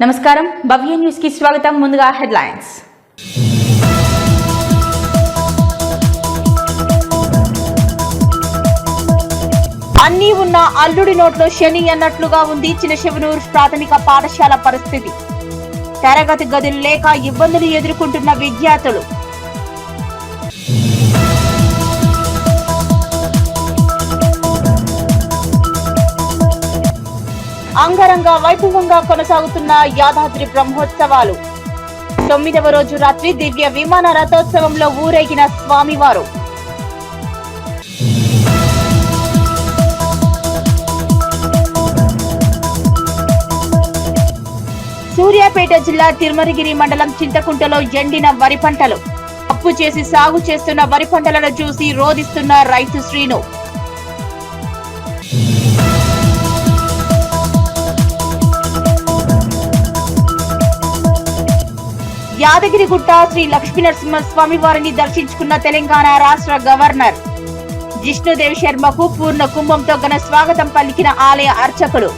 నమస్కారం భవ్య న్యూస్ కి స్వాగతం. ముందుగా హెడ్లైన్స్. అన్నీ ఉన్న అల్లుడి నోట్లో శని అన్నట్లుగా ఉంది చినశివనూరు ప్రాథమిక పాఠశాల పరిస్థితి. తరగతి గదులు లేక ఇబ్బందులు ఎదుర్కొంటున్న విద్యార్థులు. అంగరంగ వైభవంగా కొనసాగుతున్న యాదాద్రి బ్రహ్మోత్సవాలు. 9వ రోజు రాత్రి దివ్య విమాన రథోత్సవంలో ఊరేగిన స్వామివారు. సూర్యాపేట జిల్లా తిరుమలగిరి మండలం చింతకుంటలో ఎండిన వరి పంటలు. అప్పు చేసి సాగు చేస్తున్న వరి పంటలను చూసి రోదిస్తున్న రైతు శ్రీను. యాదగిరిగుట్ట శ్రీ లక్ష్మీనరసింహస్వామి వారిని దర్శించుకున్న తెలంగాణ రాష్ట్ర గవర్నర్ జిష్ణుదేవ్ శర్మకు పూర్ణ కుంభంతో ఘన స్వాగతం పలికిన ఆలయ అర్చకులు.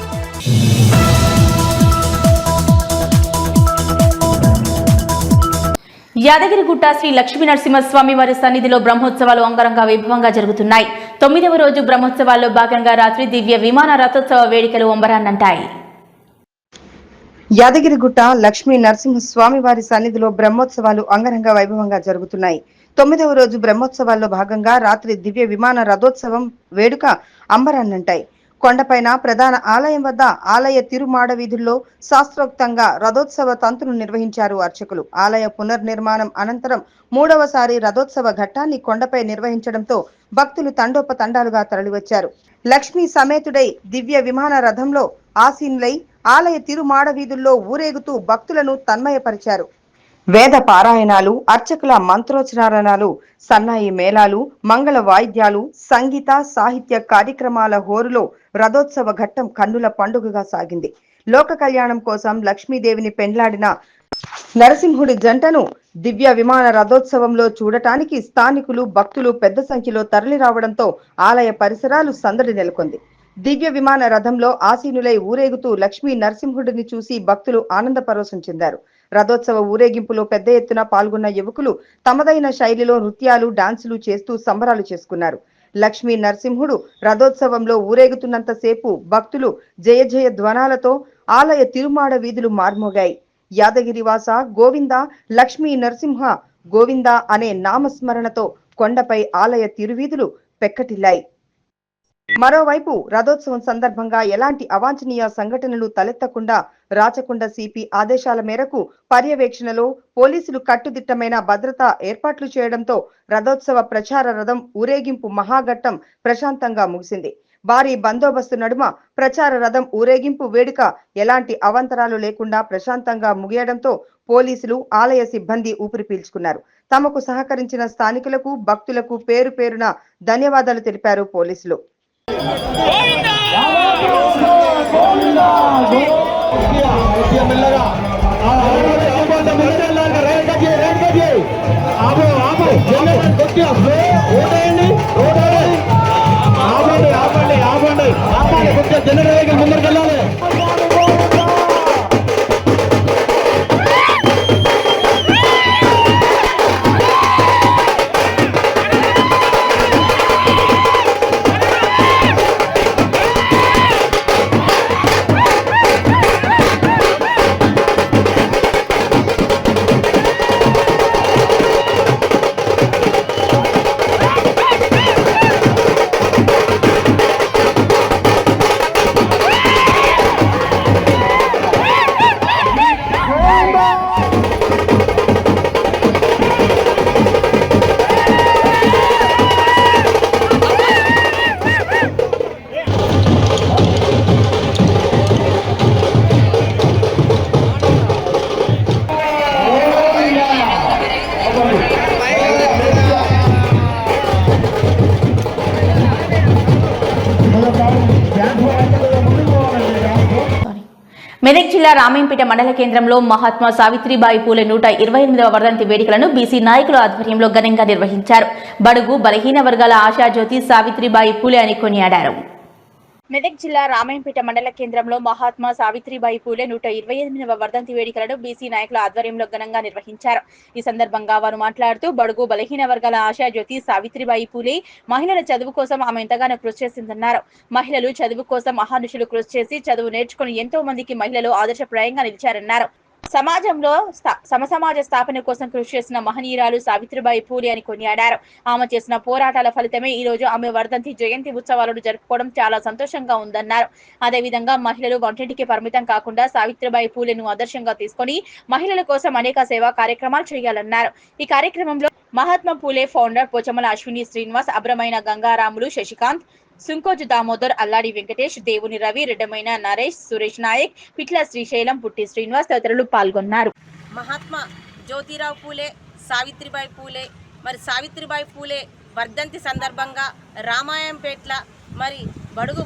యాదగిరిగుట్ట శ్రీ లక్ష్మీనరసింహస్వామి వారి సన్నిధిలో బ్రహ్మోత్సవాలు అంగరంగ వైభవంగా జరుగుతున్నాయి. 9వ రోజు బ్రహ్మోత్సవాల్లో భాగంగా రాత్రి దివ్య విమాన రథోత్సవ వేడుకలు అంబరాన్నంటాయి. యాదగిరిగుట్ట లక్ష్మీ నరసింహస్వామి వారి సన్నిధిలో బ్రహ్మోత్సవాలు అంగరంగ వైభవంగా జరుగుతున్నాయి. 9వ రోజు బ్రహ్మోత్సవాల్లో భాగంగా రాత్రి దివ్య విమాన రథోత్సవం వేడుక అంబరాన్నంటాయి. కొండపైన ప్రధాన ఆలయం వద్ద ఆలయ తిరుమాడ వీధుల్లో శాస్త్రోక్తంగా రథోత్సవ తంతును నిర్వహించారు అర్చకులు. ఆలయ పునర్నిర్మాణం అనంతరం 3వసారి రథోత్సవ ఘట్టాన్ని కొండపై నిర్వహించడంతో భక్తులు తండోపతండాలుగా తరలివచ్చారు. లక్ష్మీ సమేతుడై దివ్య విమాన రథంలో ఆసీనులై ఆలయ తిరుమాడ వీధుల్లో ఊరేగుతూ భక్తులను తన్మయపరిచారు. వేద పారాయణాలు, అర్చకుల మంత్రోచ్చారణలు, సన్నాయి మేళాలు, మంగళ వాయిద్యాలు, సంగీత సాహిత్య కార్యక్రమాల హోరులో రథోత్సవ ఘట్టం కన్నుల పండుగగా సాగింది. లోక కళ్యాణం కోసం లక్ష్మీదేవిని పెండ్లాడిన నరసింహుడి జంటను దివ్య విమాన రథోత్సవంలో చూడటానికి స్థానికులు, భక్తులు పెద్ద సంఖ్యలో తరలి రావడంతో ఆలయ పరిసరాలు సందడి నెలకొంది. దివ్య విమాన రథంలో ఆసీనులై ఊరేగుతూ లక్ష్మీ నరసింహుడిని చూసి భక్తులు ఆనంద పరవశం చెందారు. రథోత్సవ ఊరేగింపులో పెద్ద ఎత్తున పాల్గొన్న యువకులు తమదైన శైలిలో నృత్యాలు, డాన్సులు చేస్తూ సంబరాలు చేసుకున్నారు. లక్ష్మీ నరసింహుడు రథోత్సవంలో ఊరేగుతున్నంతసేపు భక్తులు జయ జయ ధ్వనాలతో ఆలయ తిరుమాడ వీధులు మార్మోగాయి. యాదగిరివాస గోవింద, లక్ష్మీ నరసింహ గోవింద అనే నామస్మరణతో కొండపై ఆలయ తిరువీధులు పెక్కటిల్లాయి. మరోవైపు రథోత్సవం సందర్భంగా ఎలాంటి అవాంఛనీయ సంఘటనలు తలెత్తకుండా రాచకొండ సిపి ఆదేశాల మేరకు పర్యవేక్షణలో పోలీసులు కట్టుదిట్టమైన భద్రతా ఏర్పాట్లు చేయడంతో రథోత్సవ ప్రచార రథం ఊరేగింపు మహాఘట్టం ప్రశాంతంగా ముగిసింది. భారీ బందోబస్తు నడుమ ప్రచార రథం ఊరేగింపు వేడుక ఎలాంటి అవాంతరాలు లేకుండా ప్రశాంతంగా ముగియడంతో పోలీసులు, ఆలయ సిబ్బంది ఊపిరి పీల్చుకున్నారు. తమకు సహకరించిన స్థానికులకు, భక్తులకు పేరు పేరున ధన్యవాదాలు తెలిపారు పోలీసులు. మెదక్ జిల్లా రామేంపేట మండల కేంద్రంలో మహాత్మా సావిత్రిబాయి పూలే 128వ వర్ధంతి వేడుకలను బీసీ నాయకుల ఆధ్వర్యంలో ఘనంగా నిర్వహించారు. బడుగు బలహీన వర్గాల ఆశాజ్యోతి సావిత్రిబాయి పూలే అని కొనియాడారు. మెదక్ జిల్లా రామాయంపేట మండల కేంద్రంలో మహాత్మా సావిత్రిబాయి పూలే 128వ వర్ధంతి వేడుకలను బీసీ నాయకుల ఆధ్వర్యంలో ఘనంగా నిర్వహించారు. ఈ సందర్భంగా వారు మాట్లాడుతూ బడుగు బలహీన వర్గాల ఆశాజ్యోతి సావిత్రిబాయి పూలే మహిళల చదువు కోసం ఆమె ఎంతగానో కృషి చేసిందన్నారు. మహిళలు చదువు కోసం మహానుషులు కృషి చేసి చదువు నేర్చుకుని ఎంతో మందికి మహిళలు ఆదర్శప్రాయంగా నిలిచారన్నారు. సమాజంలో సమసమాజ స్థాపన కోసం కృషి చేసిన మహనీయురాలు సావిత్రిబాయి పూలే అని కొనియాడారు. ఆమె చేసిన పోరాటాల ఫలితమే ఈ రోజు ఆమె వర్ధంతి జయంతి ఉత్సవాలను జరుపుకోవడం చాలా సంతోషంగా ఉందన్నారు. అదేవిధంగా మహిళలు వంటింటికి పరిమితం కాకుండా సావిత్రిబాయి పూలేను ఆదర్శంగా తీసుకుని మహిళల కోసం అనేక సేవా కార్యక్రమాలు చేయాలన్నారు. ఈ కార్యక్రమంలో మహాత్మా పూలే ఫౌండర్ పోచమల అశ్విని శ్రీనివాస్, అబ్రమైన గంగారాములు, శశికాంత్, సుంకోజు దామోదర్, అల్లాడి వెంకటేష్, దేవుని రవి, రెడ్డమైన నరేష్, సురేష్ నాయక్, పిట్ల శ్రీశైలం, పుట్టి శ్రీనివాస్ తదితరులు పాల్గొన్నారు. మహాత్మా జ్యోతిరావు పూలే, సావిత్రిబాయి పూలే మరి సావిత్రిబాయి పూలే వర్ధంతి సందర్భంగా రామాయంపేట్ల మరి బడుగు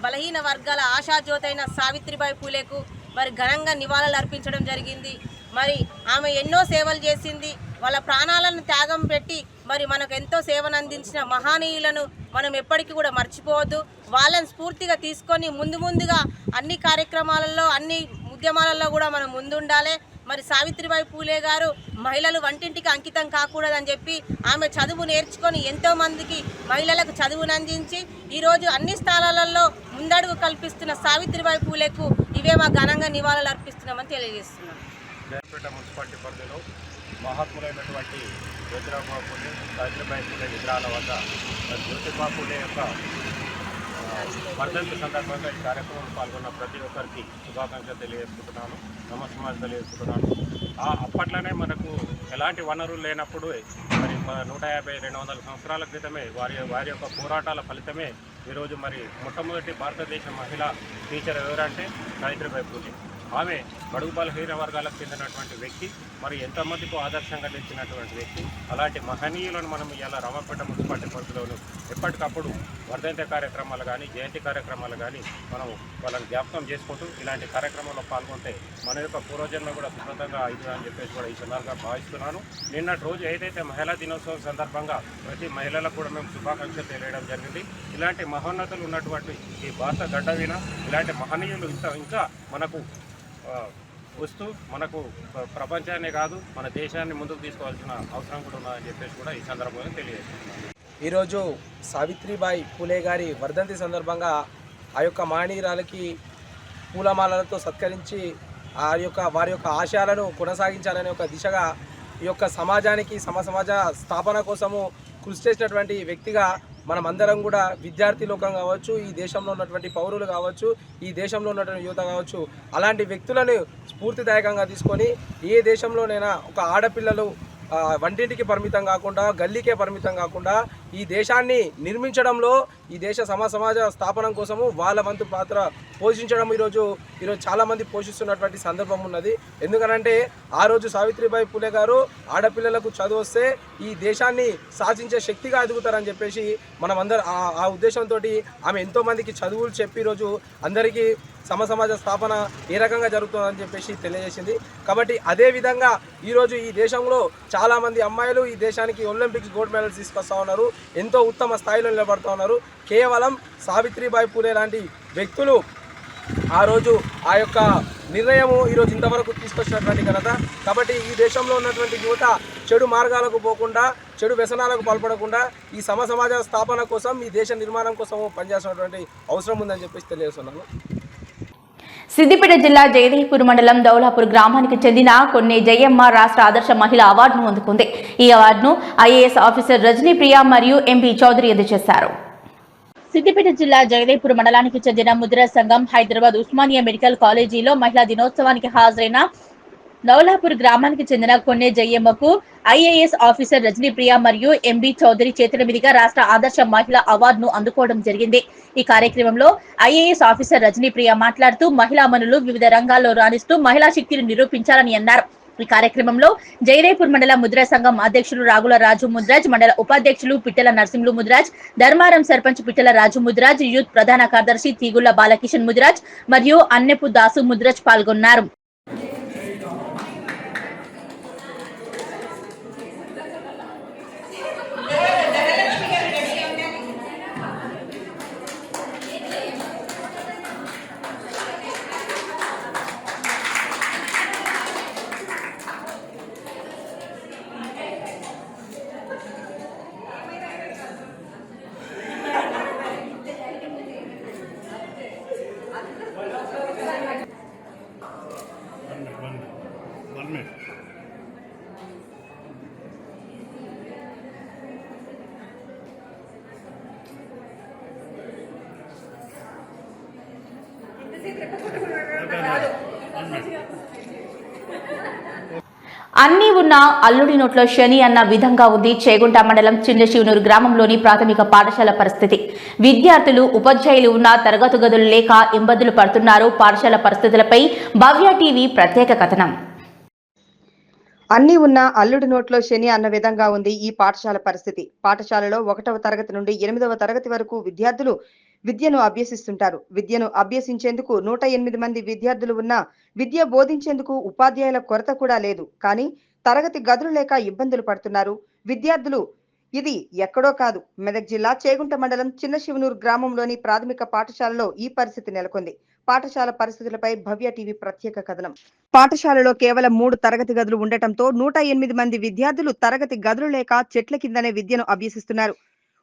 బలహీన వర్గాల ఆశాజ్యోతైన సావిత్రిబాయి పూలేకు మరి ఘనంగా నివాళులు అర్పించడం జరిగింది. మరి ఆమె ఎన్నో సేవలు చేసింది. వాళ్ళ ప్రాణాలను త్యాగం పెట్టి మరి మనకు ఎంతో సేవను అందించిన మహనీయులను మనం ఎప్పటికీ కూడా మర్చిపోవద్దు. వాళ్ళని స్ఫూర్తిగా తీసుకొని ముందుగా అన్ని కార్యక్రమాలలో అన్ని ఉద్యమాలలో కూడా మనం ముందుండాలి. మరి సావిత్రిబాయి పూలే గారు మహిళలు వంటింటికి అంకితం కాకూడదని చెప్పి ఆమె చదువు నేర్చుకొని ఎంతో మందికి మహిళలకు చదువును అందించి ఈరోజు అన్ని స్థానాలలో ముందడుగు కల్పిస్తున్న సావిత్రిబాయి పూలేకు ఇవే మా ఘనంగా నివాళులు అర్పిస్తున్నామని తెలియజేస్తున్నాం. జయపేట మున్సిపాలిటీ పరిధిలో మహాత్ములైనటువంటి జ్యోతిరావు పూలే, సావిత్రిబాయి పూలే విగ్రహాల వద్ద జ్యోతిబా పూలే యొక్క వర్ధంతి సందర్భంగా ఈ కార్యక్రమంలో పాల్గొన్న ప్రతి ఒక్కరికి శుభాకాంక్షలు తెలియజేసుకుంటున్నాను, నమస్కారాలు తెలియజేసుకుంటున్నాను. అప్పట్లోనే మనకు ఎలాంటి వనరులు లేనప్పుడు మరి 150-200 సంవత్సరాల క్రితమే వారి యొక్క పోరాటాల ఫలితమే ఈరోజు మరి మొట్టమొదటి భారతదేశ మహిళా టీచర్ ఎవరంటే సావిత్రిబాయి పూలే. ఆమె బడుగు బలహీన వర్గాలకు చెందినటువంటి వ్యక్తి, మరి ఎంతమందికి ఆదర్శంగా నిలిచినటువంటి వ్యక్తి. అలాంటి మహనీయులను మనం ఇలా రామాయంపేట మున్సిపాలిటీ పరిధిలోను ఎప్పటికప్పుడు వర్ధంతి కార్యక్రమాలు కానీ జయంతి కార్యక్రమాలు కానీ మనం వాళ్ళని జ్ఞాపకం చేసుకుంటూ ఇలాంటి కార్యక్రమాల్లో పాల్గొంటే మన యొక్క పూర్వజన్మ కూడా సుఖంగా అవుతుంది అని చెప్పేసి కూడా ఈ సందర్భంగా భావిస్తున్నాను. నిన్నటి రోజు ఏదైతే మహిళా దినోత్సవం సందర్భంగా ప్రతి మహిళలకు కూడా మేము శుభాకాంక్షలు తెలియడం జరిగింది. ఇలాంటి మహోన్నతులు ఉన్నటువంటి ఈ భారత గడ్డ విన ఇలాంటి మహనీయులు ఇంకా మనకు వస్తూ మనకు ప్రపంచాన్ని కాదు మన దేశాన్ని ముందుకు తీసుకోవాల్సిన అవసరం కూడా ఉన్నదని చెప్పేసి కూడా ఈ సందర్భంగా తెలియజేస్తున్నాను. ఈరోజు సావిత్రిబాయి పూలే గారి వర్ధంతి సందర్భంగా ఆ యొక్క మహనీయురాలకి పూలమాలలతో సత్కరించి వారి యొక్క ఆశయాలను కొనసాగించాలనే ఒక దిశగా ఈ యొక్క సమాజానికి సమాజ స్థాపన కోసము కృషి చేసినటువంటి వ్యక్తిగా మనమందరం కూడా విద్యార్థి లోకం కావచ్చు, ఈ దేశంలో ఉన్నటువంటి పౌరులు కావచ్చు, ఈ దేశంలో ఉన్నటువంటి యువత కావచ్చు, అలాంటి వ్యక్తులను స్ఫూర్తిదాయకంగా తీసుకొని ఏ దేశంలోనైనా ఒక ఆడపిల్లలు వంటింటికి పరిమితం కాకుండా, గల్లీకే పరిమితం కాకుండా ఈ దేశాన్ని నిర్మించడంలో, ఈ దేశ సమాజ స్థాపనం కోసము వాళ్ళ వంతు పాత్ర పోషించడం ఈరోజు చాలామంది పోషిస్తున్నటువంటి సందర్భం ఉన్నది. ఎందుకనంటే ఆ రోజు సావిత్రిబాయి పూలే గారు ఆడపిల్లలకు చదువు వస్తే ఈ దేశాన్ని శాసించే శక్తిగా ఎదుగుతారని చెప్పేసి మనమందరం ఆ ఉద్దేశంతో ఆమె ఎంతోమందికి చదువులు చెప్పి ఈరోజు అందరికీ సమాజ స్థాపన ఏ రకంగా జరుగుతుందని చెప్పేసి తెలియజేసింది. కాబట్టి అదేవిధంగా ఈరోజు ఈ దేశంలో చాలామంది అమ్మాయిలు ఈ దేశానికి ఒలింపిక్స్ గోల్డ్ మెడల్స్ తీసుకొస్తూ ఉన్నారు, ఎంతో ఉత్తమ స్థాయిలో నిలబడుతూ ఉన్నారు. కేవలం సావిత్రిబాయి పూలే లాంటి వ్యక్తులు ఆ రోజు ఆ యొక్క నిర్ణయము ఈరోజు ఇంతవరకు తీసుకొచ్చినటువంటి ఘనత. కాబట్టి ఈ దేశంలో ఉన్నటువంటి యువత చెడు మార్గాలకు పోకుండా, చెడు వ్యసనాలకు పాల్పడకుండా ఈ సమాజ స్థాపన కోసం, ఈ దేశ నిర్మాణం కోసం పనిచేసినటువంటి అవసరం ఉందని చెప్పేసి తెలియజేస్తున్నాను. సిద్దిపేట జిల్లా జగదీపూర్ మండలం దౌలాపూర్ గ్రామానికి చెందిన కొన్ని జయమ్మ రాష్ట్ర ఆదర్శ మహిళ అవార్డును అందుకుంది. ఈ అవార్డును ఐఏఎస్ ఆఫీసర్ రజనీ ప్రియా మరియు ఎంపీ చౌదరి అందజేశారు. సిద్దిపేట జిల్లా జగదీపూర్ మండలానికి చెందిన ముద్రా సంఘం హైదరాబాద్ ఉస్మానియా మెడికల్ కాలేజీలో మహిళా దినోత్సవానికి హాజరైన దౌలాపూర్ గ్రామానికి చెందిన కొన్నే జయమ్మకు ఐఏఎస్ ఆఫీసర్ రజనీ ప్రియా మరియు ఎంబీ చౌదరి చేతుల మీదుగా రాష్ట్ర ఆదర్శ మహిళా అవార్డును అందుకోవడం జరిగింది. ఈ కార్యక్రమంలో ఐఏఎస్ ఆఫీసర్ రజనీ ప్రియా మాట్లాడుతూ మహిళామణులు వివిధ రంగాల్లో రాణిస్తూ మహిళా శక్తిని నిరూపించాలని అన్నారు. ఈ కార్యక్రమంలో జయదేపూర్ మండల ముద్రా సంఘం అధ్యక్షులు రాగుల రాజు ముద్రాజ్, మండల ఉపాధ్యక్షులు పిట్టల నరసింహులు ముద్రాజ్, ధర్మారం సర్పంచ్ పిట్టల రాజు ముద్రాజ్, యూత్ ప్రధాన కార్యదర్శి తీగుళ్ల బాలకిషన్ ముద్రాజ్ మరియు అన్నెపు దాసు ముద్రాజ్ పాల్గొన్నారు. అన్నీ ఉన్న అల్లుడి నోట్లో శని అన్న విధంగా ఉంది చేగుంట మండలం చిన్నశివనూరు గ్రామంలోని ప్రాథమిక పాఠశాల పరిస్థితి. విద్యార్థులు ఉపాధ్యాయులు ఉన్న తరగతి గదులు లేక ఇబ్బందులు పడుతున్నారు. పాఠశాల పరిస్థితులపై భవ్య టీవీ ప్రత్యేక కథనం. అన్నీ ఉన్న అల్లుడి నోట్లో శని అన్న విధంగా ఉంది ఈ పాఠశాల పరిస్థితి. పాఠశాలలో 1వ తరగతి నుండి 8వ తరగతి వరకు విద్యార్థులు విద్యను అభ్యసిస్తుంటారు. విద్యను అభ్యసించేందుకు 108 మంది విద్యార్థులు ఉన్నా విద్య బోధించేందుకు ఉపాధ్యాయుల కొరత కూడా లేదు. కానీ తరగతి గదులు లేక ఇబ్బందులు పడుతున్నారు విద్యార్థులు. ఇది ఎక్కడో కాదు, మెదక్ జిల్లా చేగుంట మండలం చిన్నశివనూరు గ్రామంలోని ప్రాథమిక పాఠశాలలో ఈ పరిస్థితి నెలకొంది. పాఠశాల పరిస్థితులపై భవ్య టీవీ ప్రత్యేక కథనం. పాఠశాలలో కేవలం 3 తరగతి గదులు ఉండటంతో 108 మంది విద్యార్థులు తరగతి గదులు లేక చెట్ల కిందనే విద్యను అభ్యసిస్తున్నారు.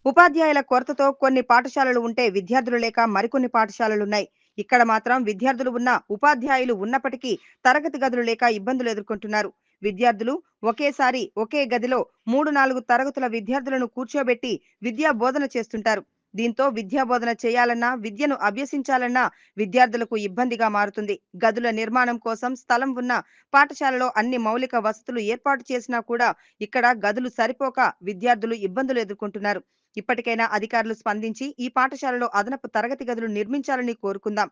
ఉపాధ్యాయుల కొరతతో కొన్ని పాఠశాలలు ఉంటే విద్యార్థులు లేక మరికొన్ని పాఠశాలలున్నాయి. ఇక్కడ మాత్రం విద్యార్థులు ఉన్న ఉపాధ్యాయులు ఉన్నప్పటికీ తరగతి గదులు లేక ఇబ్బందులు ఎదుర్కొంటున్నారు. విద్యార్థులు ఒకేసారి ఒకే గదిలో 3-4 తరగతుల విద్యార్థులను కూర్చోబెట్టి విద్యా బోధన చేస్తుంటారు. దీంతో విద్యా బోధన చేయాలన్నా విద్యను అభ్యసించాలన్నా విద్యార్థులకు ఇబ్బందిగా మారుతుంది. గదుల నిర్మాణం కోసం స్థలం ఉన్న పాఠశాలలో అన్ని మౌలిక వసతులు ఏర్పాటు చేసినా కూడా ఇక్కడ గదులు సరిపోక విద్యార్థులు ఇబ్బందులు ఎదుర్కొంటున్నారు. ఇప్పటికైనా అధికారులు స్పందించి ఈ పాఠశాలలో అదనపు తరగతి గదులు నిర్మించాలని కోరుకుందాం.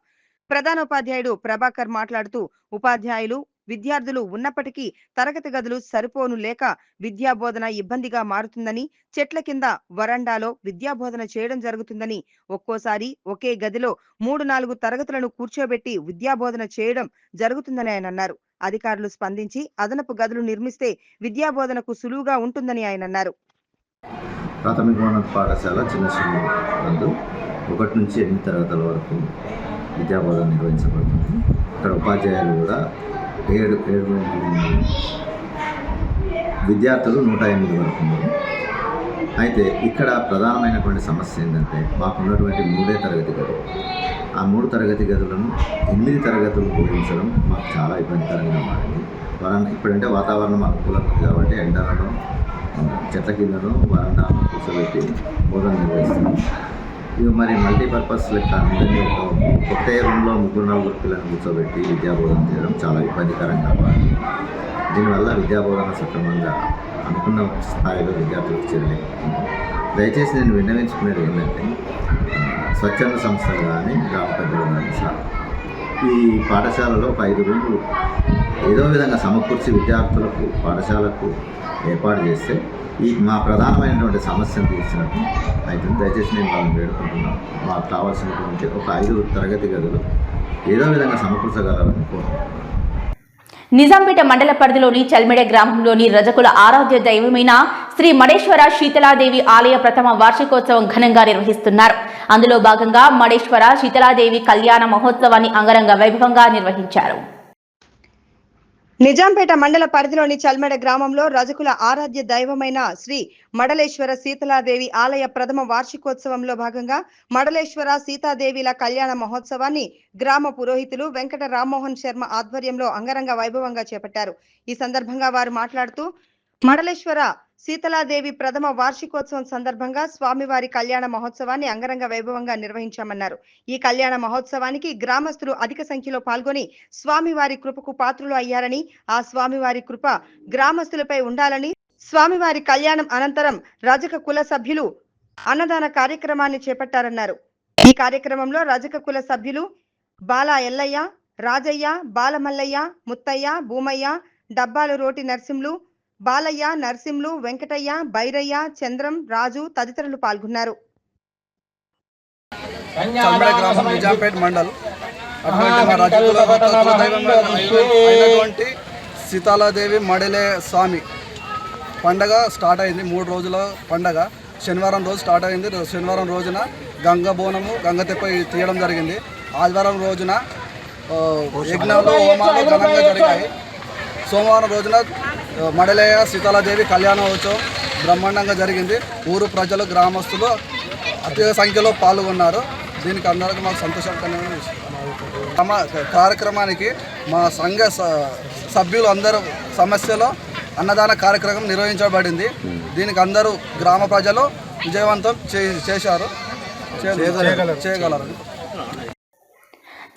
ప్రధానోపాధ్యాయుడు ప్రభాకర్ మాట్లాడుతూ ఉపాధ్యాయులు విద్యార్థులు ఉన్నప్పటికీ తరగతి గదులు సరిపోను లేక విద్యా బోధన ఇబ్బందిగా మారుతుందని, చెట్ల కింద వరండాలో విద్యా బోధన చేయడం జరుగుతుందని, ఒక్కోసారి ఒకే గదిలో 3-4 తరగతులను కూర్చోబెట్టి విద్యా బోధన చేయడం జరుగుతుందని ఆయన అన్నారు. అధికారులు స్పందించి అదనపు గదులు నిర్మిస్తే విద్యా బోధనకు సులువుగా ఉంటుందని ఆయన అన్నారు. ప్రాథమికోన్నత పాఠశాల చిన్నశివనూరు నందు 1 నుంచి 8 తరగతుల వరకు విద్యాబోధన నిర్వహించబడుతుంది. ఇక్కడ ఉపాధ్యాయులు కూడా 7 విద్యార్థులు 108 వరకు ఉన్నారు. అయితే ఇక్కడ ప్రధానమైనటువంటి సమస్య ఏంటంటే మాకున్నటువంటి 3 తరగతి గదులు, ఆ 3 తరగతి గదులను 8 తరగతులు బోధించడం మాకు చాలా ఇబ్బందికరంగా మారింది. ఇప్పుడంటే వాతావరణం అనుకూలంగా ఉంది కాబట్టి ఎండలను చెట్ల కిందను వరండాను కూర్చోబెట్టి బోధన నిర్వహిస్తున్నాం. ఇవి మరి మల్టీపర్పస్ లెక్క అందరినీ ఒకే రూమ్లో 3-4 పిల్లలను కూర్చోబెట్టి విద్యాబోధన చేయడం చాలా ఇబ్బందికరంగా మారింది. దీనివల్ల విద్యాబోధన సక్రమంగా అనుకున్న స్థాయిలో విద్యార్థులకు చేరలేకపోతుంది. దయచేసి నేను విన్నవించుకునేది ఏంటంటే స్వచ్ఛంద సంస్థలు కానీ గ్రామ పెద్దలు కానీ సార్ ఈ పాఠశాలలో ఒక 5 రూములు ఏదో విధంగా సమకూర్చి విద్యార్థులకు పాఠశాలకు ఏర్పాటు చేస్తే ఈ మా ప్రధానమైనటువంటి సమస్యను తీర్చినట్టు అయితే దయచేసి నేను వాళ్ళని వేడుకుంటున్నాను. మాకు కావాల్సినటువంటి ఒక 5 తరగతి గదులు ఏదో విధంగా సమకూర్చగలరని కోరుకుంటున్నాను. నిజాంపేట మండల పరిధిలోని చల్మెడ గ్రామంలోని రజకుల ఆరాధ్య దైవమైన శ్రీ మడేశ్వర శీతలాదేవి ఆలయ ప్రథమ వార్షికోత్సవం ఘనంగా నిర్వహిస్తున్నారు. అందులో భాగంగా మడేశ్వర శీతలాదేవి కళ్యాణ మహోత్సవాన్ని అంగరంగ వైభవంగా నిర్వహించారు. నిజాంపేట మండల పరిధిలోని చల్మెడ గ్రామంలో రజకుల ఆరాధ్య దైవమైన శ్రీ మడలేశ్వర సీతలాదేవి ఆలయ ప్రథమ వార్షికోత్సవంలో భాగంగా మడలేశ్వర సీతాదేవిల కళ్యాణ మహోత్సవాన్ని గ్రామ పురోహితులు వెంకట రామ్మోహన్ శర్మ ఆధ్వర్యంలో అంగరంగ వైభవంగా చేపట్టారు. ఈ సందర్భంగా వారు మాట్లాడుతూ మడలేశ్వర సీతలాదేవి ప్రథమ వార్షికోత్సవం సందర్భంగా స్వామివారి కళ్యాణ మహోత్సవాన్ని అంగరంగ వైభవంగా నిర్వహించామన్నారు. ఈ కళ్యాణ మహోత్సవానికి గ్రామస్తులు అధిక సంఖ్యలో పాల్గొని స్వామివారి కృపకు పాత్రులు అయ్యారని, ఆ స్వామివారి కృప గ్రామస్తులపై ఉండాలని, స్వామివారి కళ్యాణం అనంతరం రజక కుల సభ్యులు అన్నదాన కార్యక్రమాన్ని చేపట్టారన్నారు. ఈ కార్యక్రమంలో రజక కుల సభ్యులు బాల ఎల్లయ్య, రాజయ్య, బాలమల్లయ్య, ముత్తయ్య, భూమయ్య, డబ్బాలు రోటి నర్సింలు, బాలయ్య, నర్సింలు, వెంకటయ్య, బైరయ్య, చంద్రం, రాజు తదితరులు పాల్గొన్నారు. నిజాంపేట మండల్ అయినటువంటి సీతాలాదేవి మడలే స్వామి పండగ స్టార్ట్ అయింది. 3 రోజుల పండగ. శనివారం రోజు స్టార్ట్ అయింది. శనివారం రోజున గంగ బోనము, గంగ తెప్ప తీయడం జరిగింది. ఆదివారం రోజున యజ్ఞాలు, హోమాలు ఘనంగా జరిగాయి. సోమవారం రోజున మడలేయ సీతాలాదేవి కళ్యాణోత్సవం బ్రహ్మాండంగా జరిగింది. ఊరు ప్రజలు, గ్రామస్తులు అధిక సంఖ్యలో పాల్గొన్నారు. దీనికి అందరికీ మాకు సంతోషకరమైన విషయం. కార్యక్రమానికి మా సంఘ సభ్యులు అందరూ సమస్యలో అన్నదాన కార్యక్రమం నిర్వహించబడింది. దీనికి అందరూ గ్రామ ప్రజలు విజయవంతం చేశారు, చేయగలరు.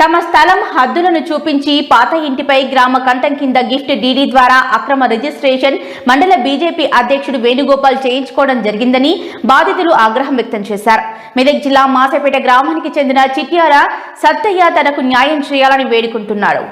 తమ స్థలం హద్దులను చూపించి పాత ఇంటిపై గ్రామ కంఠం కింద గిఫ్ట్ డీడీ ద్వారా అక్రమ రిజిస్ట్రేషన్ మండల బీజేపీ అధ్యక్షుడు వేణుగోపాల్ చేయించుకోవడం జరిగిందని బాధితులు ఆగ్రహం వ్యక్తం చేశారు. మెదక్ జిల్లా మాసపేట గ్రామానికి చెందిన చిట్యాల సత్తయ్య తనకు న్యాయం చేయాలని వేడుకుంటున్నాడు.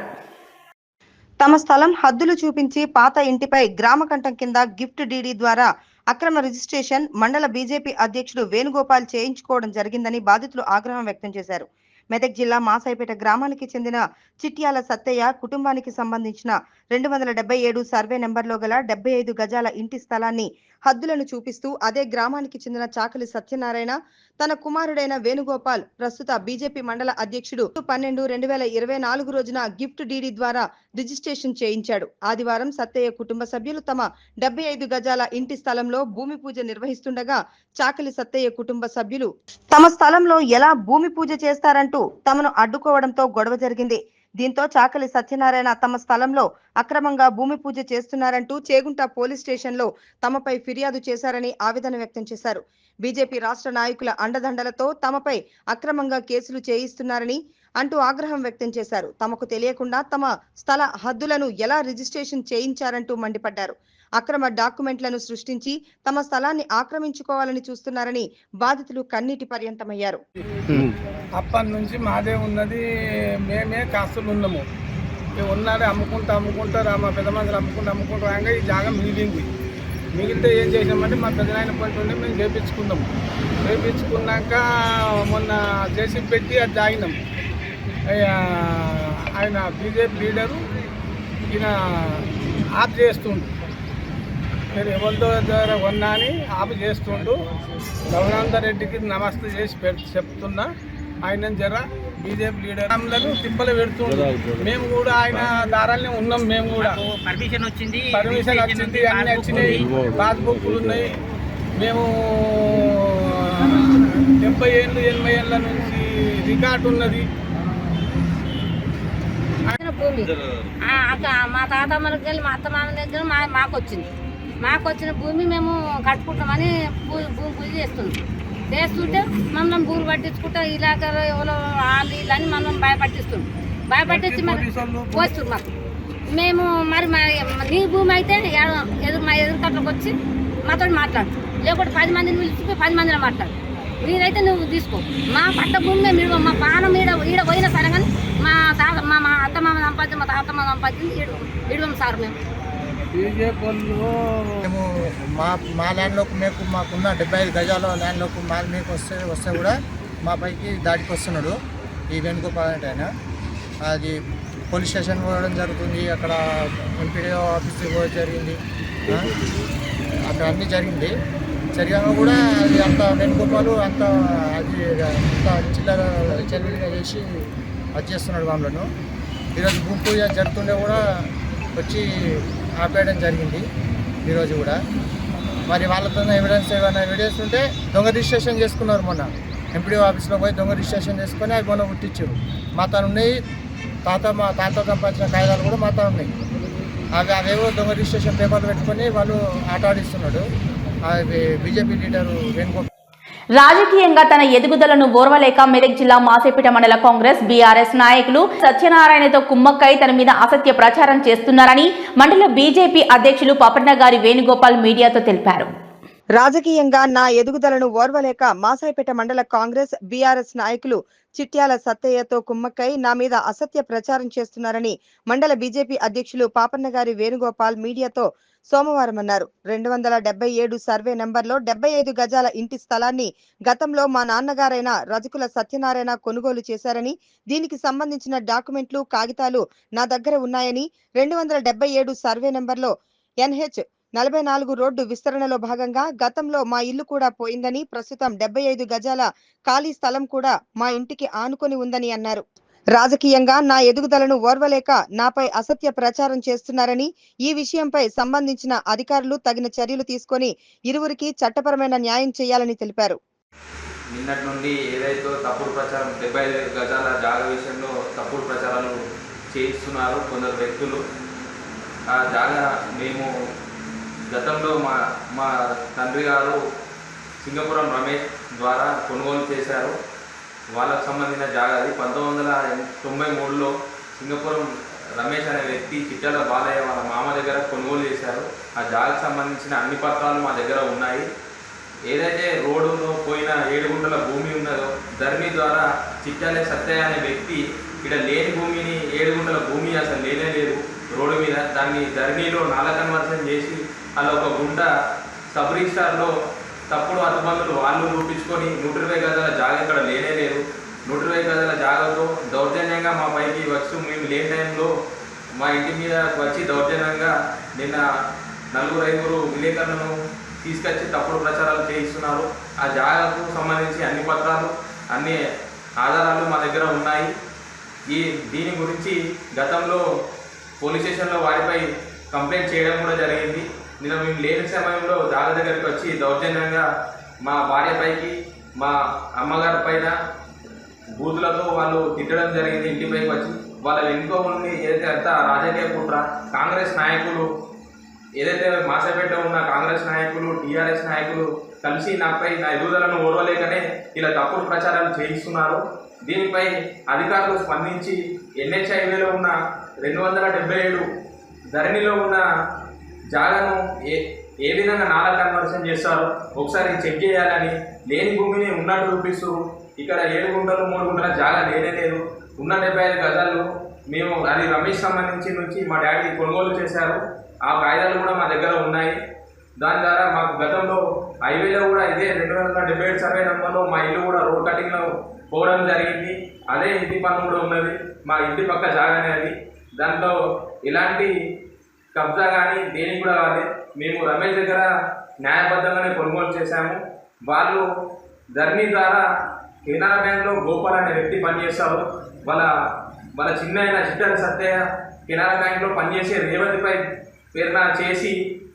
తమ స్థలం హద్దులు చూపించి పాత ఇంటిపై గ్రామ కంఠం కింద గిఫ్ట్ డీడీ ద్వారా అక్రమ రిజిస్ట్రేషన్ మండల బీజేపీ అధ్యక్షుడు వేణుగోపాల్ చేయించుకోవడం జరిగిందని బాధితులు ఆగ్రహం వ్యక్తం చేశారు. మెదక్ జిల్లా మాసాయిపేట గ్రామానికి చెందిన చిట్యాల సత్తయ్య కుటుంబానికి సంబంధించిన 277 సర్వే నెంబర్లో గల 75 గజాల ఇంటి స్థలాన్ని హద్దులను చూపిస్తూ అదే గ్రామానికి చెందిన చాకలి సత్యనారాయణ తన కుమారుడైన వేణుగోపాల్ ప్రస్తుత బీజేపీ మండల అధ్యక్షుడు 12/2024 రోజున గిఫ్ట్ డీడీ ద్వారా రిజిస్ట్రేషన్ చేయించాడు. ఆదివారం సత్తయ్య కుటుంబ సభ్యులు తమ 75 గజాల ఇంటి స్థలంలో భూమి పూజ నిర్వహిస్తుండగా చాకలి సత్తయ్య కుటుంబ సభ్యులు తమ స్థలంలో ఎలా భూమి పూజ చేస్తారంటూ తమను అడ్డుకోవడంతో గొడవ జరిగింది. దీంతో చాకలి సత్యనారాయణ తమ స్థలంలో అక్రమంగా భూమి పూజ చేస్తున్నారంటూ చేగుంట పోలీస్ స్టేషన్లో తమపై ఫిర్యాదు చేశారని ఆవేదన వ్యక్తం చేశారు. బీజేపీ రాష్ట్ర నాయకుల అండదండలతో తమపై అక్రమంగా కేసులు చేయిస్తున్నారని అంటూ ఆగ్రహం వ్యక్తం చేశారు. తమకు తెలియకుండా తమ స్థల హద్దులను ఎలా రిజిస్ట్రేషన్ చేయించారంటూ మండిపడ్డారు. అక్రమ డాక్యుమెంట్లను సృష్టించి తమ స్థలాన్ని ఆక్రమించుకోవాలని చూస్తున్నారని బాధితులు కన్నీటి పర్యంతమయ్యారు. అప్పటి నుంచి మాదే ఉన్నది, మేమే కాస్తులు ఉన్నాము. ఉన్నది అమ్ముకుంటా మా పెద్ద మంది అమ్ముకుంటూ రాగా ఈ జాగా మిగిలితే ఏం చేసామంటే మా పెద్దనాయన పోయి ఉండి మేము చేయించుకున్నాము. చేయించుకున్నాక మొన్న చేసి పెట్టి అది జాగినాం. ఆయన బీజేపీ లీడరు ఈయన ఆఫ్ చేస్తుండు. నేను ఎవరితో ద్వారా కొన్నా అని ఆఫ్ చేస్తుండు. రఘునందర్ రెడ్డికి నమస్తే చేసి చెప్తున్నా. ఆయన జర బీజేపీ లీడర్ అందరూ తిప్పలు పెడుతుండ్రు. మేము కూడా ఆయన దారాలనే ఉన్నాం. మేము కూడా పర్మిషన్ వచ్చింది, అన్నీ వచ్చినాయి, పాస్బుక్లు ఉన్నాయి. మేము 70 ఏళ్ళు 80 ఏళ్ళ నుంచి రికార్డు ఉన్నది. భూమి మా తాతమ్మలకి వెళ్ళి మా అత్తమామ దగ్గర మాకు వచ్చిన భూమి మేము కట్టుకుంటామని భూమి పూజ చేస్తుంటే మనం భూమి పట్టించుకుంటా ఇలాకాలో ఎవరో వాళ్ళు వీళ్ళని మనం భయపట్టించి మరి పోస్తుంది మాకు. మేము మరి నీ భూమి అయితే మా ఎదురుకట్లకు వచ్చి మాతో మాట్లాడు, లేకపోతే 10 మందిని పిలిచి 10 మందిలో మాట్లాడు. మీరైతే నువ్వు తీసుకో, మా పట్ట భూమి మేము మా పానం ఈడ పోయినా సరే కానీ మా అత్తమామ సంపాదించి మా తాతమ్మ సంపాదించి ఇడవం సార్. మేము మా ల్యాండ్లోకి మాకున్న 75 గజాల ల్యాండ్లోకి మీకు వస్తే కూడా మా పైకి దాడికి వస్తున్నాడు ఈ వేణుగోపాల్ అంటే ఆయన. అది పోలీస్ స్టేషన్ పోవడం జరుగుతుంది, అక్కడ ఎంపీడీ ఆఫీస్కి పోవడం జరిగింది, అక్కడ అన్నీ జరిగింది. జరిగాక కూడా అది అంత వేణుగోపాలు అంత చిల్లర చెల్లిగా చేసి అది చేస్తున్నాడు వాళ్ళను. ఈరోజు భూమి పూజ జరుగుతుండే కూడా వచ్చి ఆపేయడం జరిగింది ఈరోజు కూడా. మరి వాళ్ళతో ఏమైనా ఎవిడెన్స్ ఉంటే దొంగ రిజిస్ట్రేషన్ చేసుకున్నారు. మొన్న ఎంపీడీ ఆఫీస్లో పోయి దొంగ రిజిస్ట్రేషన్ చేసుకొని అవి మొన్న గుర్తించారు. మా తాను ఉన్నాయి, మా తాత సంపాదించిన కాగితాలు కూడా మా తాను ఉన్నాయి. అవేవో దొంగ రిజిస్ట్రేషన్ పేపర్లు పెట్టుకొని వాళ్ళు ఆట ఆడిస్తున్నాడు బీజేపీ లీడరు వేణుగోపాల్. రాజకీయంగా తన ఎదుగుదలను ఓర్వలేక మెదక్ జిల్లా మాసేపేట మండల కాంగ్రెస్ బీఆర్ఎస్ నాయకులు సత్యనారాయణతో కుమ్మక్కై తన మీద అసత్య ప్రచారం చేస్తున్నారని మండల బీజేపీ అధ్యక్షులు పాపన్నగారి వేణుగోపాల్ మీడియాతో తెలిపారు. రాజకీయంగా నా ఎదుగుదలను ఓర్వలేక మాసాయిపేట మండల కాంగ్రెస్ బీఆర్ఎస్ నాయకులు చిట్యాల సత్తయ్యతో కుమ్మక్కై నా మీద అసత్య ప్రచారం చేస్తున్నారని మండల బీజేపీ అధ్యక్షులు పాపన్నగారి వేణుగోపాల్ మీడియాతో సోమవారం అన్నారు. 277 సర్వే నెంబర్లో 75 గజాల ఇంటి స్థలాన్ని గతంలో మా నాన్నగారైన రజకుల సత్యనారాయణ కొనుగోలు చేశారని, దీనికి సంబంధించిన డాక్యుమెంట్లు కాగితాలు నా దగ్గర ఉన్నాయని, 277 సర్వే నెంబర్లో NH 44 రోడ్డు విస్తరణలో భాగంగా గతంలో మా ఇల్లు కూడా పోయిందని, ప్రస్తుతం 75 గజాల ఖాళీ స్థలం కూడా మా ఇంటికి ఆనుకొని ఉందని అన్నారు. రాజకీయంగా నా ఎదుగుదలను ఓర్వలేక నాపై అసత్య ప్రచారం చేస్తున్నారని, ఈ విషయంపై సంబంధించిన అధికారులు తగిన చర్యలు తీసుకొని ఇరువురికి చట్టపరమైన న్యాయం చేయాలని తెలిపారు. నిన్నటి నుండి ఏదైతే తప్పుడు ప్రచారం 75 గజాల జాగా విషయంలో తప్పుడు ప్రచారాలు చేయిస్తున్నారు కొందరు వ్యక్తులు. ఆ జాగా మేము గతంలో మా తండ్రి గారు సింగపురం రమేష్ ద్వారా కొనుగోలు చేశారు. వాళ్ళకు సంబంధించిన జాగా అది 1993లో సింగపురం రమేష్ అనే వ్యక్తి చిట్టాల బాలయ్య వాళ్ళ మామ దగ్గర కొనుగోలు చేశారు. ఆ జాగాకు సంబంధించిన అన్ని పత్రాలు మా దగ్గర ఉన్నాయి. ఏదైతే రోడ్డులో పోయిన 7 గుంటల భూమి ఉన్నదో ధరణి ద్వారా చిట్టాల సత్తయ్య అనే వ్యక్తి ఇక్కడ లేని భూమిని 7 గుంటల భూమి అసలు లేనే లేదు రోడ్డు మీద, దాన్ని ధరణిలో నాలా కన్వర్షన్ చేసి అలా ఒక గుంట సబ్ రిజిస్టార్లో తప్పుడు అతబందులు వాళ్ళు రూపించుకొని 120 గజాల జాగా ఇక్కడ లేనే లేదు. 120 గజాల జాగాతో దౌర్జన్యంగా మా పైకి వచ్చి మేము లేని టైంలో మా ఇంటి మీద వచ్చి దౌర్జన్యంగా నిన్న 4-5 విలేకరులను తీసుకొచ్చి తప్పుడు ప్రచారాలు చేయిస్తున్నారు. ఆ జాగాకు సంబంధించి అన్ని పత్రాలు అన్ని ఆధారాలు మా దగ్గర ఉన్నాయి. దీని గురించి గతంలో పోలీస్ స్టేషన్లో వారిపై కంప్లైంట్ చేయడం కూడా జరిగింది. నిన్న మేము లేని సమయంలో జాగా దగ్గరికి వచ్చి దౌర్జన్యంగా మా భార్య పైకి మా అమ్మగారి పైన బూతులతో వాళ్ళు తిట్టడం జరిగింది. ఇంటిపైకి వచ్చి వాళ్ళ వెనుక ఉండి ఏదైతే అంతా రాజకీయ కుట్ర కాంగ్రెస్ నాయకులు ఏదైతే మాసపేట ఉన్న కాంగ్రెస్ నాయకులు టీఆర్ఎస్ నాయకులు కలిసి నాపై నా ఎదుగుదలను ఓర్వలేకనే ఇలా తప్పుడు ప్రచారాలు చేయిస్తున్నారు. దీనిపై అధికారులు స్పందించి NH-highwayలో ఉన్న 277 ధరణిలో ఉన్న జాగాను ఏ విధంగా నాలా కన్వర్షన్ చేస్తారో ఒకసారి చెక్ చేయాలని, లేని భూమిని ఉన్నట్టు చూపిస్తూ ఇక్కడ 7 గుంటలు 3 గుంటల జాగా లేనే లేదు. ఉన్న 75 గజాలు మేము అది రమేష్ సంబంధించి నుంచి మా డాడీ కొనుగోలు చేశారు. ఆ కాయిదాలు కూడా మా దగ్గర ఉన్నాయి. దాని ద్వారా మాకు గతంలో హైవేలో కూడా ఇదే 277 సర్వే నెంబర్లో మా ఇల్లు కూడా రోడ్ కటింగ్లో పోవడం జరిగింది. అదే ఇంటి పన్ను కూడా ఉన్నది, మా ఇంటి పక్క జాగానే అది. దాంట్లో ఎలాంటి కబ్జా కానీ దేనికి కూడా కాదు. మేము రమేష్ దగ్గర న్యాయబద్ధంగానే కొనుగోలు చేశాము. వాళ్ళు ధరణి ద్వారా కెనరా బ్యాంక్లో గోపాల్ అనే వ్యక్తి పనిచేస్తారు. వాళ్ళ చిన్న అయిన చిట్టాల సత్తయ్య కెనరా బ్యాంక్లో పనిచేసే రేవతిపై పేరున చేసి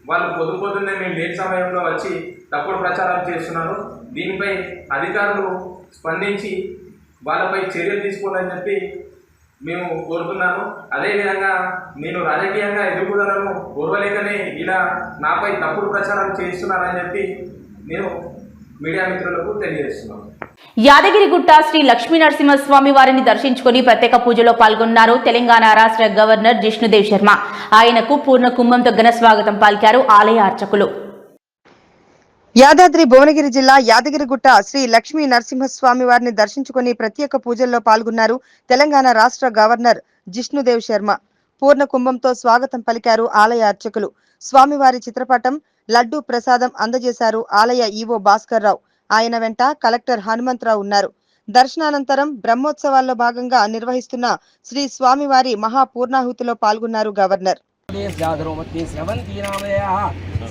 వాళ్ళు పొద్దున్నే మేము లేని సమయంలో వచ్చి తప్పుడు ప్రచారాలు చేస్తున్నారు. దీనిపై అధికారులు స్పందించి వాళ్ళపై చర్యలు తీసుకోవాలని చెప్పి మేము కోరుతున్నాను. అదేవిధంగా నేను రాజకీయంగా ఎదుగుదలను ఓర్వలేకనే ఇలా నాపై తప్పుడు ప్రచారాలు చేస్తున్నారని చెప్పి నేను మీడియా మిత్రులకు తెలియజేస్తున్నాను. యాదగిరిగుట్ట శ్రీ లక్ష్మీ నరసింహస్వామి వారిని దర్శించుకుని ప్రత్యేక పూజలో పాల్గొన్నారు తెలంగాణ రాష్ట్ర గవర్నర్ జిష్ణుదేవ్ శర్మ. ఆయనకు పూర్ణ కుంభంతో ఘన స్వాగతం పలికారు ఆలయ అర్చకులు. యాదాద్రి భువనగిరి జిల్లా యాదగిరిగుట్ట శ్రీ లక్ష్మీ నరసింహస్వామి వారిని దర్శించుకుని ప్రత్యేక పూజల్లో పాల్గొన్నారు తెలంగాణ రాష్ట్ర గవర్నర్ జిష్ణుదేవ్ శర్మ. పూర్ణ కుంభంతో స్వాగతం పలికారు ఆలయ అర్చకులు. స్వామివారి చిత్రపటం, లడ్డూ ప్రసాదం అందజేశారు ఆలయ ఈవో భాస్కర్ రావు. ఆయన వెంట కలెక్టర్ హనుమంతరావు ఉన్నారు. దర్శనానంతరం బ్రహ్మోత్సవాల్లో భాగంగా నిర్వహిస్తున్న శ్రీ స్వామివారి మహాపూర్ణాహుతిలో పాల్గొన్నారు గవర్నర్.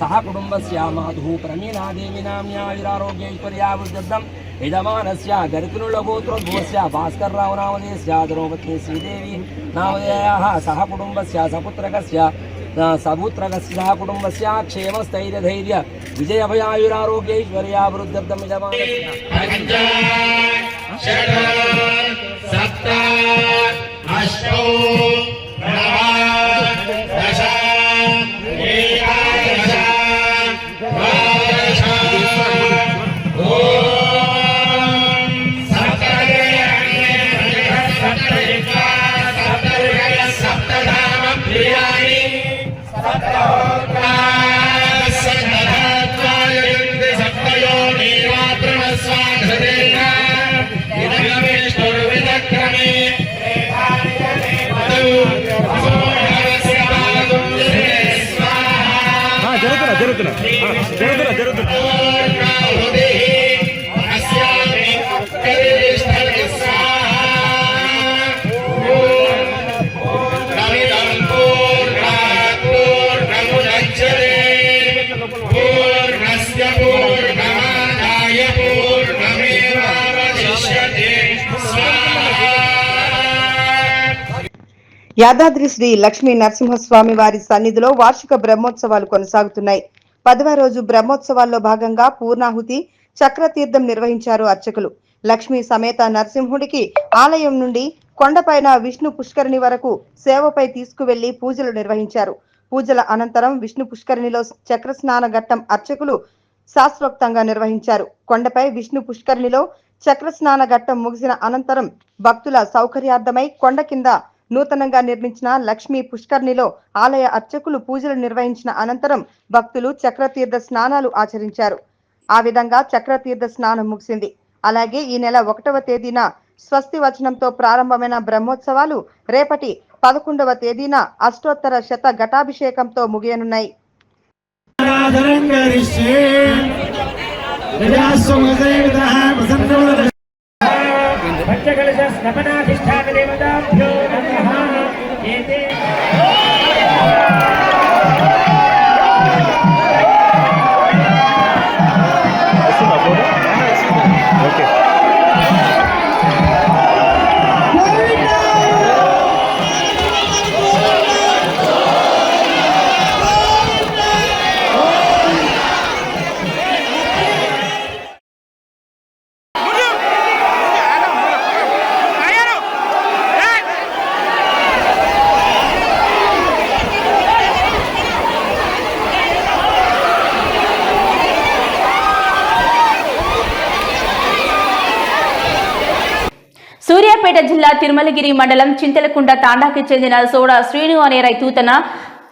సహ కుటుంబస్య మాధు ప్రమీనా దేవి నామ్యా విరారోగ్యైశ్వర్యావృద్ధం యజమానస్య గరుకునులగోత్రోద్భవస్య భాస్కర్ రావు నామధేయస్య ద్రౌపది శ్రీదేవి నామధేయాః సహ కుటుంబస్య సపుత్రకస్య సపుత్రకస్య సహ కుటుంబస్య క్షేమస్థైర్యధైర్య విజయభయాయురారోగ్యైశ్వర్యావృద్ధం యజమానస్య. యాదాద్రి శ్రీ లక్ష్మీ నరసింహస్వామి వారి సన్నిధిలో వార్షిక బ్రహ్మోత్సవాలు కొనసాగుతున్నాయి. 10వ రోజు బ్రహ్మోత్సవాల్లో భాగంగా పూర్ణాహుతి, చక్రతీర్థం నిర్వహించారు అర్చకులు. లక్ష్మీ సమేత నరసింహుడికి ఆలయం నుండి కొండపైన విష్ణు పుష్కరిణి వరకు సేవపై తీసుకువెళ్లి పూజలు నిర్వహించారు. పూజల అనంతరం విష్ణు పుష్కరిణిలో చక్ర స్నాన ఘట్టం అర్చకులు శాస్త్రోక్తంగా నిర్వహించారు. కొండపై విష్ణు పుష్కరిణిలో చక్రస్నాన ఘట్టం ముగిసిన అనంతరం భక్తుల సౌకర్యార్థమై కొండ కింద నూతనంగా నిర్మించిన లక్ష్మీ పుష్కర్ణిలో ఆలయ అర్చకులు పూజలు నిర్వహించిన అనంతరం భక్తులు చక్రతీర్థ స్నానాలు ఆచరించారు. ఆ విధంగా చక్రతీర్థ స్నానం ముగిసింది. అలాగే ఈ నెల 1వ తేదీన స్వస్తి వచనంతో ప్రారంభమైన బ్రహ్మోత్సవాలు రేపటి 11వ తేదీన అష్టోత్తర శత ఘటాభిషేకంతో ముగియనున్నాయి. సూర్యాపేట జిల్లా తిరుమలగిరి మండలం చింతలకుంట తాండాకి చెందిన సోడా శ్రీను అనే రైతు తన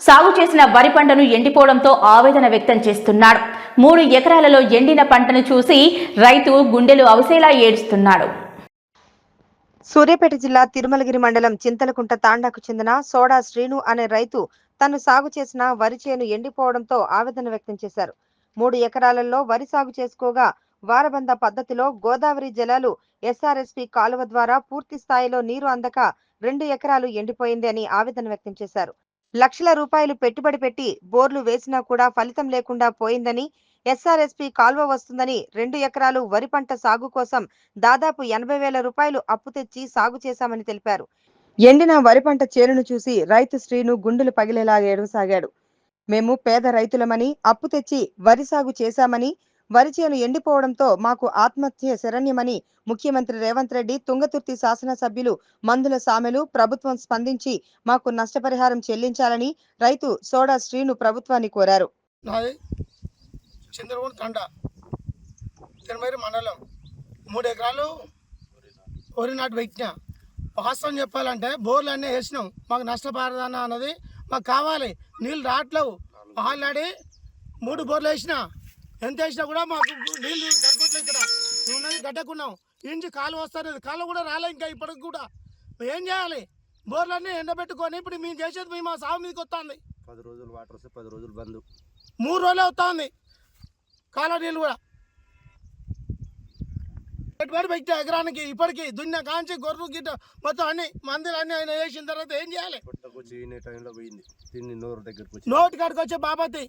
సాగు చేసిన వరి పంటను ఎండిపోవడంతో ఆవేదన వ్యక్తం చేస్తున్నాడు. 3 ఎకరాలలో ఎండిన పంటను చూసి రైతు గుండెలు అవసేలా ఏడుస్తున్నాడు. సూర్యాపేట జిల్లా తిరుమలగిరి మండలం చింతలకుంట తాండాకు చెందిన సోడా శ్రీను అనే రైతు తను సాగు చేసిన వరి చేను ఎండిపోవడంతో ఆవేదన వ్యక్తం చేశారు. 3 ఎకరాలలో వరి సాగు చేసుకోగా వారబంద పద్ధతిలో గోదావరి జలాలు ఎస్ఆర్ఎస్పీ కాలువ ద్వారా పూర్తి స్థాయిలో నీరు అందక 2 ఎకరాలు ఎండిపోయింది అని ఆవేదన వ్యక్తం చేశారు. లక్షల రూపాయలు పెట్టుబడి పెట్టి బోర్లు వేసినా కూడా ఫలితం లేకుండా పోయిందని, ఎస్ఆర్ఎస్పీ కాలువ వస్తుందని 2 ఎకరాలు వరి పంట సాగు కోసం దాదాపు 80,000 రూపాయలు అప్పు తెచ్చి సాగు చేశామని తెలిపారు. ఎండిన వరి పంట చేనును చూసి రైతు శ్రీను గుండెలు పగిలేలా ఏడవసాగాడు. మేము పేద రైతులమని అప్పు తెచ్చి వరి సాగు చేశామని, వరి చేను ఎండిపోవడంతో మాకు ఆత్మహత్య శరణ్యమని ముఖ్యమంత్రి రేవంత్ రెడ్డి, తుంగతుర్తి శాసనసభ్యులు మందుల సామెలు ప్రభుత్వం స్పందించి మాకు నష్టపరిహారం చెల్లించాలని రైతు సోడా శ్రీను ప్రభుత్వాన్ని కోరారు. చంద్రగూడ తండ తిరుమల మండలం 3 ఎకరాలు వరి నాటు పెట్టిన. వాస్తవం చెప్పాలంటే బోర్లు అన్నీ వేసినాం. మాకు నష్టపరిహారం అన్నది మాకు కావాలి. నీళ్ళు రావట్లేవు. ఆల్రెడీ 3 బోర్లు వేసినా, ఎంత వేసినా కూడా మాకు నీళ్ళు సరిపోట్లేదు. ఇక్కడ ఉన్నది గడ్డకున్నాం. ఇంటి కాలు వస్తుంది, కాలు కూడా రాలే ఇంకా ఇప్పటికి కూడా. ఏం చేయాలి? బోర్లన్నీ ఎండబెట్టుకొని ఇప్పుడు మేము చేసేది మేము మా సాగు మీదకి వస్తుంది. 10 రోజులు వాటర్ వస్తే 10 రోజులు బంద్. 3 రోజులే వస్తుంది కాలువ నీళ్ళు కూడా. పెట్టుబడి పెట్టా ఎకరానికి ఇప్పటికి దున్న కాంచి గొర్రెలు గిట్ట మొత్తం అన్ని మందులు అన్ని ఆయన వేసిన తర్వాత ఏం చేయాలి? నోటి కాడికి వచ్చే బాపతి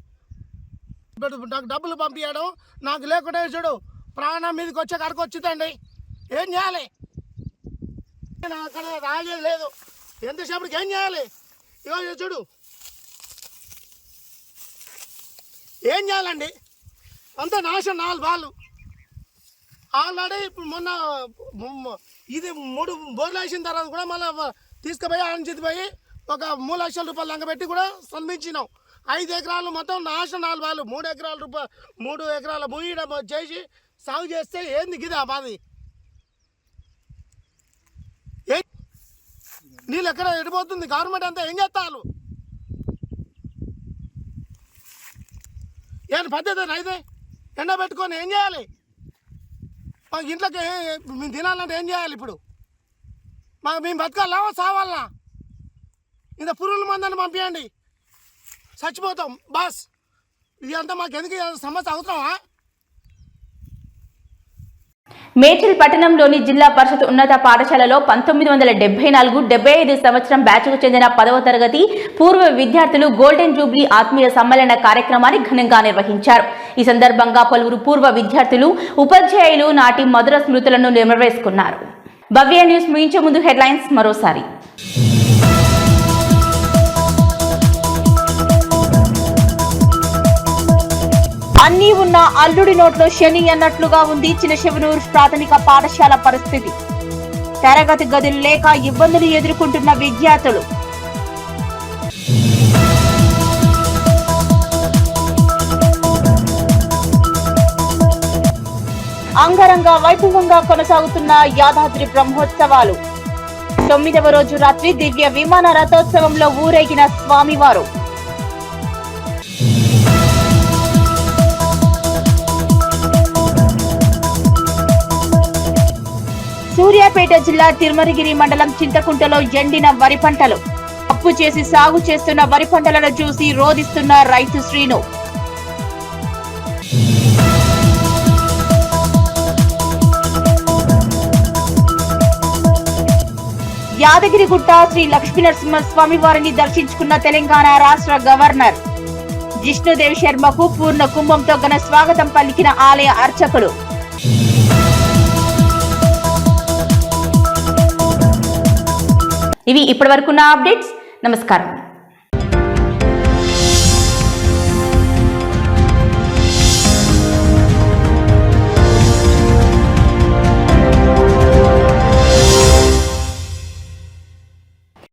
నాకు డబ్బులు పంపించడం నాకు లేకుండా చూడు ప్రాణం మీదకి వచ్చే కాడికి వచ్చిందండి. ఏం చేయాలి? అక్కడ రాలేదు లేదు ఎంతసేపటికి ఏం చేయాలి? ఇగో చూడు ఏం చేయాలండి? అంత నాశనం 4 బాళ్ళు ఆల్రెడీ. ఇప్పుడు మొన్న ఇది 3 బోర్లు వేసిన తర్వాత కూడా మళ్ళీ తీసుకుపోయి ఆనందిపోయి ఒక 3 లక్షల రూపాయలు లంగబెట్టి కూడా స్పందించినాం. 5 ఎకరాలు మొత్తం నాశనం 4 బాళ్ళు. 3 ఎకరాల భూమి చేసి సాగు చేస్తే ఏంది గిదా బాధి? నీళ్ళు ఎక్కడ ఎడిపోతుంది? గవర్నమెంట్ అంతా ఏం చేస్తారు? ఏం పద్ధతి అయితే ఎండబెట్టుకొని ఏం చేయాలి? మాకు ఇంట్లోకి మేము తినాలంటే ఏం చేయాలి? ఇప్పుడు మేము బతకాలా సావాలా? ఇంత పురుగుల మందని పంపించండి, చచ్చిపోతాం బాస్. ఇదంతా మాకు ఎందుకు సమస్య అవసరమా? మేడ్చల్ పట్టణంలోని జిల్లా పరిషత్ ఉన్నత పాఠశాలలో 1974-75 సంవత్సరం బ్యాచ్కు చెందిన 10వ తరగతి పూర్వ విద్యార్థులు గోల్డెన్ జూబ్లీ ఆత్మీయ సమ్మేళన కార్యక్రమాన్ని ఘనంగా నిర్వహించారు. ఈ సందర్భంగా పలువురు పూర్వ విద్యార్థులు, ఉపాధ్యాయులు నాటి మధుర స్మృతులను నెమరేసుకున్నారు. భవ్య న్యూస్ ముగించే ముందు హెడ్లైన్స్ మరోసారి. అన్నీ ఉన్న అల్లుడి నోట్లో శని అన్నట్లుగా ఉంది చినశివనూరు ప్రాథమిక పాఠశాల పరిస్థితి. తరగతి గదులు లేక ఇబ్బందులు ఎదుర్కొంటున్న విద్యార్థులు. అంగరంగ వైభవంగా కొనసాగుతున్న యాదాద్రి బ్రహ్మోత్సవాలు 9వ రోజు రాత్రి దివ్య విమాన రథోత్సవంలో ఊరేగిన స్వామివారు. సూర్యాపేట జిల్లా తిరుమలగిరి మండలం చింతకుంటలో ఎండిన వరి పంటలు. అప్పు చేసి సాగు చేస్తున్న వరి పంటలను చూసి రోదిస్తున్న రైతు శ్రీను. యాదగిరిగుట్ట శ్రీ లక్ష్మీనరసింహస్వామి వారిని దర్శించుకున్న తెలంగాణ రాష్ట్ర గవర్నర్ జిష్ణుదేవ్ శర్మకు పూర్ణ కుంభంతో ఘన స్వాగతం పలికిన ఆలయ అర్చకులు. ఇవి ఇప్పటివరకున్న అప్డేట్స్. నమస్కారం.